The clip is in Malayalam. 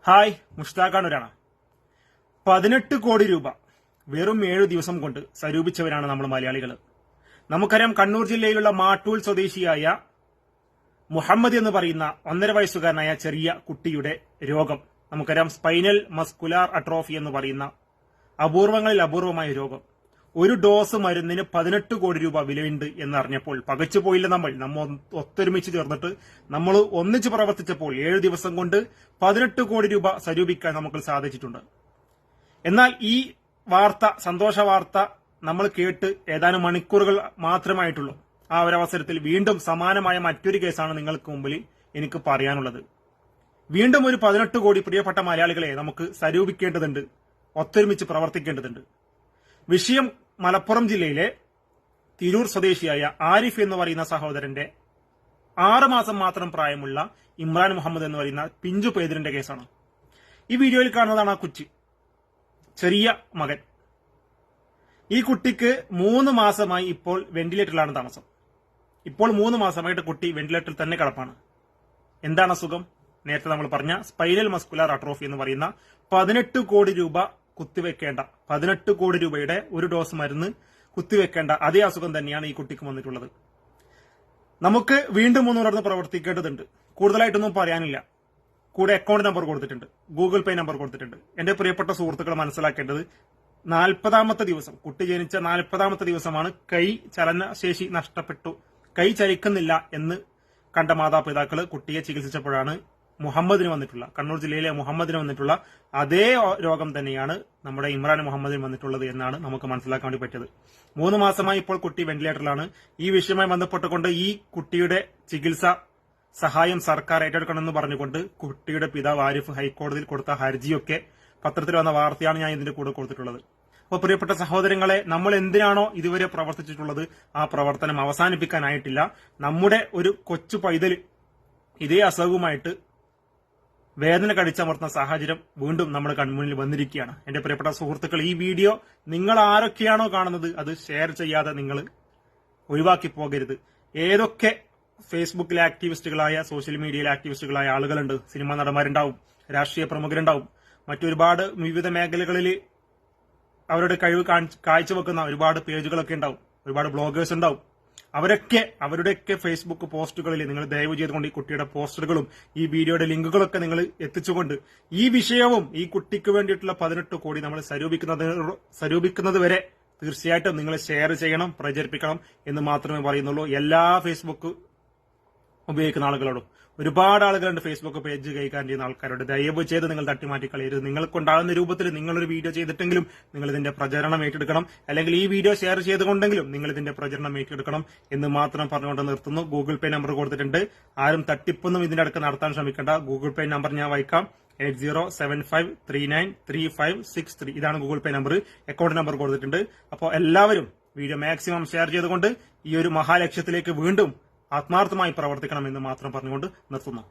ഹായ്, മുഷ്താഖാണൂരാണ്. 18 കോടി രൂപ വെറും 7 ദിവസം കൊണ്ട് സ്വരൂപിച്ചവരാണ് നമ്മൾ മലയാളികൾ. നമുക്കറിയാം, കണ്ണൂർ ജില്ലയിലുള്ള മാട്ടൂൽ സ്വദേശിയായ മുഹമ്മദ് എന്ന് പറയുന്ന 1.5 വയസ്സുകാരനായ ചെറിയ കുട്ടിയുടെ രോഗം നമുക്കറിയാം. സ്പൈനൽ മസ്കുലാർ അട്രോഫി എന്ന് പറയുന്ന അപൂർവങ്ങളിൽ അപൂർവമായ രോഗം. ഒരു ഡോസ് മരുന്നിന് 18 കോടി രൂപ വിലയുണ്ട് എന്നറിഞ്ഞപ്പോൾ പകച്ചുപോയില്ല. നമ്മൾ ഒത്തൊരുമിച്ച് ചേർന്നിട്ട് നമ്മൾ ഒന്നിച്ച് പ്രവർത്തിച്ചപ്പോൾ 7 ദിവസം കൊണ്ട് 18 കോടി രൂപ സ്വരൂപിക്കാൻ നമുക്ക് സാധിച്ചിട്ടുണ്ട്. എന്നാൽ ഈ വാർത്ത, സന്തോഷ വാർത്ത നമ്മൾ കേട്ട് ഏതാനും മണിക്കൂറുകൾ മാത്രമായിട്ടുള്ളൂ. ആ ഒരവസരത്തിൽ വീണ്ടും സമാനമായ മറ്റൊരു കേസാണ് നിങ്ങൾക്ക് മുമ്പിൽ എനിക്ക് പറയാനുള്ളത്. വീണ്ടും ഒരു 18 കോടി പ്രിയപ്പെട്ട മലയാളികളെ നമുക്ക് സ്വരൂപിക്കേണ്ടതുണ്ട്, ഒത്തൊരുമിച്ച് പ്രവർത്തിക്കേണ്ടതുണ്ട്. വിഷയം മലപ്പുറം ജില്ലയിലെ തിരൂർ സ്വദേശിയായ ആരിഫ് എന്ന് പറയുന്ന സഹോദരന്റെ 6 മാസം മാത്രം പ്രായമുള്ള ഇമ്രാൻ മുഹമ്മദ് എന്ന് പറയുന്ന പിഞ്ചു പേതിരന്റെ കേസാണ്. ഈ വീഡിയോയിൽ കാണുന്നതാണ് ആ കൊച്ചി ചെറിയ മകൻ. ഈ കുട്ടിക്ക് 3 മാസമായി ഇപ്പോൾ വെന്റിലേറ്ററിലാണ് താമസം. ഇപ്പോൾ 3 മാസമായിട്ട് കുട്ടി വെന്റിലേറ്ററിൽ തന്നെ കിടപ്പാണ്. എന്താണ് അസുഖം? നേരത്തെ നമ്മൾ പറഞ്ഞ സ്പൈനൽ മസ്കുലാർ അട്രോഫി എന്ന് പറയുന്ന 18 കോടി രൂപ കുത്തിവെക്കേണ്ട, 18 കോടി രൂപയുടെ ഒരു ഡോസ് മരുന്ന് കുത്തിവെക്കേണ്ട അതേ അസുഖം തന്നെയാണ് ഈ കുട്ടിക്ക് വന്നിട്ടുള്ളത്. നമുക്ക് വീണ്ടും ഒന്നുണർന്ന് പ്രവർത്തിക്കേണ്ടതുണ്ട്. കൂടുതലായിട്ടൊന്നും പറയാനില്ല. കൂടെ അക്കൗണ്ട് നമ്പർ കൊടുത്തിട്ടുണ്ട്, ഗൂഗിൾ പേ നമ്പർ കൊടുത്തിട്ടുണ്ട്. എന്റെ പ്രിയപ്പെട്ട സുഹൃത്തുക്കൾ മനസ്സിലാക്കേണ്ടത്, 40ാമത്തെ ദിവസം, കുട്ടി ജനിച്ച 40ാമത്തെ ദിവസമാണ് കൈ ചലനശേഷി നഷ്ടപ്പെട്ടു, കൈ ചലിക്കുന്നില്ല എന്ന് കണ്ട മാതാപിതാക്കൾ കുട്ടിയെ ചികിത്സിച്ചപ്പോഴാണ് മുഹമ്മദിന് വന്നിട്ടുള്ള, കണ്ണൂർ ജില്ലയിലെ മുഹമ്മദിന് വന്നിട്ടുള്ള അതേ രോഗം തന്നെയാണ് നമ്മുടെ ഇമ്രാൻ മുഹമ്മദിന് വന്നിട്ടുള്ളത് എന്നാണ് നമുക്ക് മനസ്സിലാക്കാൻ വേണ്ടി പറ്റിയത്. 3 മാസമായി ഇപ്പോൾ കുട്ടി വെന്റിലേറ്ററിലാണ്. ഈ വിഷയവുമായി ബന്ധപ്പെട്ടുകൊണ്ട് ഈ കുട്ടിയുടെ ചികിത്സ സഹായം സർക്കാർ ഏറ്റെടുക്കണമെന്ന് പറഞ്ഞുകൊണ്ട് കുട്ടിയുടെ പിതാവ് ആരിഫ് ഹൈക്കോടതിയിൽ കൊടുത്ത ഹർജിയൊക്കെ പത്രത്തിൽ വന്ന വാർത്തയാണ് ഞാൻ ഇതിന്റെ കൂടെ കൊടുത്തിട്ടുള്ളത്. അപ്പോൾ പ്രിയപ്പെട്ട സഹോദരങ്ങളെ, നമ്മൾ എന്തിനാണോ ഇതുവരെ പ്രവർത്തിച്ചിട്ടുള്ളത് ആ പ്രവർത്തനം അവസാനിപ്പിക്കാനായിട്ടില്ല. നമ്മുടെ ഒരു കൊച്ചു പൈതൽ ഇതേ അസുഖവുമായിട്ട് വേദന കടിച്ചമർത്തുന്ന സാഹചര്യം വീണ്ടും നമ്മുടെ കൺമുന്നിൽ വന്നിരിക്കുകയാണ്. എന്റെ പ്രിയപ്പെട്ട സുഹൃത്തുക്കൾ, ഈ വീഡിയോ നിങ്ങൾ ആരൊക്കെയാണോ കാണുന്നത് അത് ഷെയർ ചെയ്യാതെ നിങ്ങൾ ഒഴിവാക്കി പോകരുത്. ഏതൊക്കെ ഫേസ്ബുക്കിലെ ആക്ടിവിസ്റ്റുകളായ, സോഷ്യൽ മീഡിയയിലെ ആക്ടിവിസ്റ്റുകളായ ആളുകളുണ്ട്, സിനിമാ നടന്മാരുണ്ടാവും, രാഷ്ട്രീയ പ്രമുഖരുണ്ടാവും, മറ്റൊരുപാട് വിവിധ മേഖലകളിൽ അവരുടെ കഴിവ് കാഴ്ചവെക്കുന്ന ഒരുപാട് പേജുകളൊക്കെ ഉണ്ടാവും, ഒരുപാട് ബ്ലോഗേഴ്സ് ഉണ്ടാവും. അവരുടെയൊക്കെ ഫേസ്ബുക്ക് പോസ്റ്റുകളിൽ നിങ്ങൾ ദയവ് ചെയ്തുകൊണ്ട് ഈ കുട്ടിയുടെ പോസ്റ്ററുകളും ഈ വീഡിയോയുടെ ലിങ്കുകളൊക്കെ നിങ്ങൾ എത്തിച്ചുകൊണ്ട് ഈ വിഷയവും ഈ കുട്ടിക്ക് വേണ്ടിയിട്ടുള്ള 18 കോടി നമ്മൾ സ്വരൂപിക്കുന്നത് വരെ തീർച്ചയായിട്ടും നിങ്ങൾ ഷെയർ ചെയ്യണം, പ്രചരിപ്പിക്കണം എന്ന് മാത്രമേ പറയുന്നുള്ളൂ. എല്ലാ ഫേസ്ബുക്ക് ഉപയോഗിക്കുന്ന ആളുകളോടും, ഒരുപാട് ആളുകളുണ്ട് ഫേസ്ബുക്ക് പേജ് കൈകാര്യം ചെയ്യുന്ന ആൾക്കാരോട്, ദയവ് ചെയ്ത് നിങ്ങൾ തട്ടിമാറ്റി കളയരുത്. നിങ്ങൾക്കുണ്ടാകുന്ന രൂപത്തിൽ നിങ്ങളൊരു വീഡിയോ ചെയ്തിട്ടെങ്കിലും നിങ്ങൾ ഇതിന്റെ പ്രചരണം ഏറ്റെടുക്കണം, അല്ലെങ്കിൽ ഈ വീഡിയോ ഷെയർ ചെയ്തുകൊണ്ടെങ്കിലും നിങ്ങൾ ഇതിന്റെ പ്രചരണം ഏറ്റെടുക്കണം എന്ന് മാത്രം പറഞ്ഞുകൊണ്ട് നിർത്തുന്നു. ഗൂഗിൾ പേ നമ്പർ കൊടുത്തിട്ടുണ്ട്. ആരും തട്ടിപ്പൊന്നും ഇതിന്റെ അടുത്ത് നടത്താൻ ശ്രമിക്കേണ്ട. ഗൂഗിൾ പേ നമ്പർ ഞാൻ വായിക്കാം: 8075393563. ഇതാണ് Google Pay number. Account number കൊടുത്തിട്ടുണ്ട്. അപ്പോൾ എല്ലാവരും വീഡിയോ മാക്സിമം ഷെയർ ചെയ്തുകൊണ്ട് ഈ ഒരു മഹാലക്ഷ്യത്തിലേക്ക് വീണ്ടും ആത്മാർത്ഥമായി പ്രവർത്തിക്കണമെന്ന് മാത്രം പറഞ്ഞുകൊണ്ട് നിർത്തുന്നു.